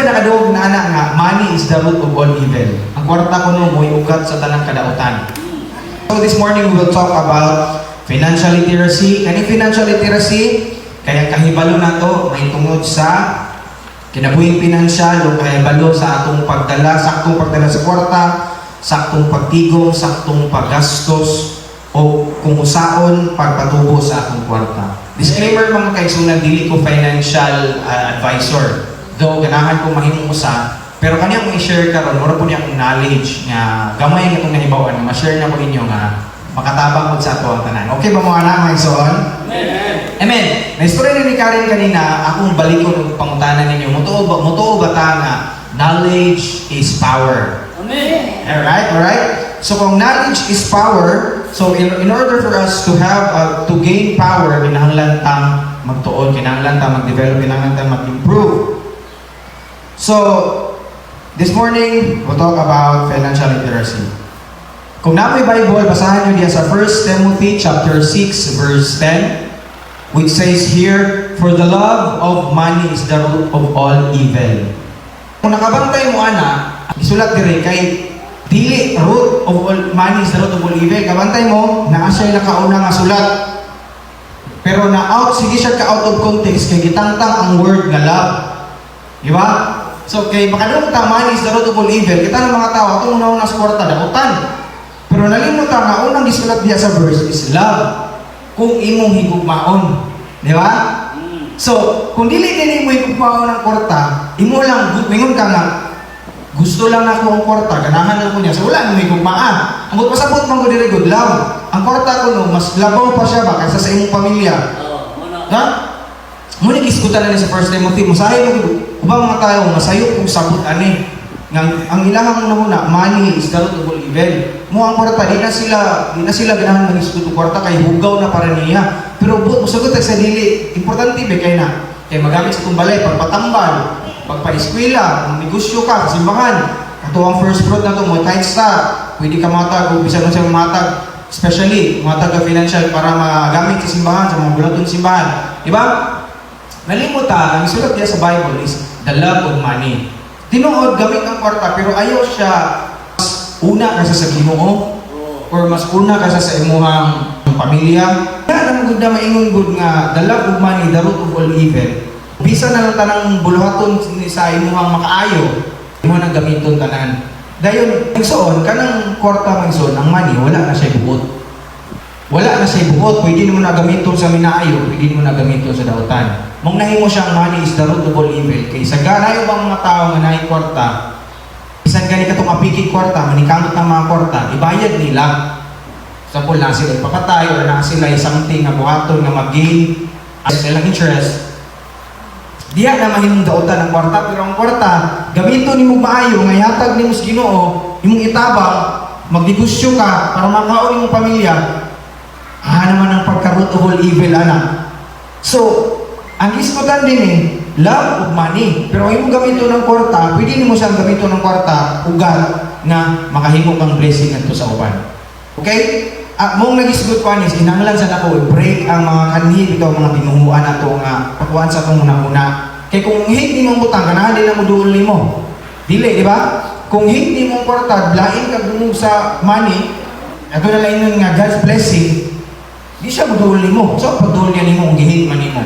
nakadawog na anak nga, money is the root of all evil. Ang kwarta ko no, mo'y ugat sa tanang kadautan. So this morning, we will talk about financial literacy. Kani financial literacy, kaya kahibalo na to, may tungod sa kinabuhing pinansyal o kahibalo sa atong pagdala, saktong pagdala sa kwarta, saktong pagtigong, saktong paggastos, o kung usaon, pagpatubo sa atong kwarta. Disclaimer mga kaigsunan, dili ko financial advisor. Though ganahan ko mahimong usa, pero kanya akong i-share karon, mura po niya akong knowledge nga gamay nga itong nahibawan, ma-share na ko ninyo nga makatabang mo sa ato ang tanan. Okay ba mga anak, mga igsoon? Amen. Amen. Na-story ni Karen kanina, akong balikon ng pangutanan ninyo. Mutuo ba ta nga knowledge is power? Amen. Alright? So kung knowledge is power, so in order for us to have, to gain power, kinahanglan tang magtuon, kinahanglan tang mag-develop, kinahanglan tang mag-improve. So, this morning, we'll talk about financial literacy. Kung na may Bible, basahan nyo diyan sa 1 Timothy chapter 6, verse 10, which says here, "For the love of money is the root of all evil." Kung nakabantay mo, ana, isulat dire kay dili root of all money is the root of all evil. Kabantay mo, naa siya nakauna nga sulat. Pero sige siya ka out of context kay gitangtang ang word nga love. Di ba? So, kay makadong money is the root of all evil, kita ng mga tao, itong una-una sa kwarta, dakutan. Pero nalimutan nga, unang gisulat diya sa verse is love. Kung imong higugmaon. Di ba? So, kung dili din imong higugmaon ng kwarta, imo lang, mingon ka nga, gusto lang na ako ang kwarta, ganahan lang ko niya. So, wala imong higugmaan. Ang pasabot mong ko dire good love. Ang kwarta ko no, mas labaw pa siya ba kaysa sa imong pamilya. Ha? Muna kiskutan na sa 1 Timothy, masahe mo ubang mga tayo, masayo kung sabot ani. Ang ilang muna, money is the root of all evil. Mo ang kwarta, di na sila ganahan mag-iskuto kwarta kay hugaw na para niya. Pero musagot sa dili, importante ba kay na? Kay magamit sa tumbalay, pagpatambal, pagpa-eskwela, negosyo ka, simbahan. Ito ang first fruit na ito, mo tithes sa, pwede ka matag, o bisa nun siya matag, especially, matag ka financial para magamit sa simbahan, sa mga bulatong simbahan. Diba? Nalimutan, ang isulat niya sa Bible is the love of money. Tinuod, gamit ang kwarta, pero ayaw siya mas una kasi sa Ginoo or mas una kasi sa imuhang pamilya. Kaya ang good na maingon good nga, the love of money, the root of all evil. Bisa na lang tanang buluhaton sa imuhang makaayo, imo nang gamiton tanan. Dayon, igsoon, kanang kwarta magsoon, ang money, wala na siya buot. Wala na siya buot, pwede mo na gamiton sa minaayo, pwede mo na gamiton sa dautan. Mong nahimo siyang money is the root of all evil. Kay sa ganayo bang mga tao nga nahi kwarta, isang gani katong apiki kwarta, manikamot ng mga kwarta, ibayad nila. Sa na sila ipakatay o na sila something nga buhaton nga mag-gain as silang interest. Diya na mahimong dautan ng kwarta, pero ang kwarta, gamiton nimo maayo, nga yatag nimo sa Ginoo, imong itabang, magnegosyo ka para makaon imong pamilya. Naman ang pagka-root of all evil, anak. So, ang iskutan din love of money. Pero ang imong gamito ng kwarta, pwede mo siyang gamito ng kwarta, ugat, na makahimo kang blessing nito sa uban. Okay? Mong nag-isgot ko anis, inanglan sa nako, break ang mga kanhi, ikaw mga binuhuan na ito nga, pakuan sa itong muna-muna. Kaya kung hate ni mong butang, ganahan din na mo doon mo. Dili, di ba? Kung hate ni mong kwarta, blaing ka bumug sa money, ito na lang nga God's blessing, di siya mo doon mo. So, pag doon yan mo, kung gihate man mo.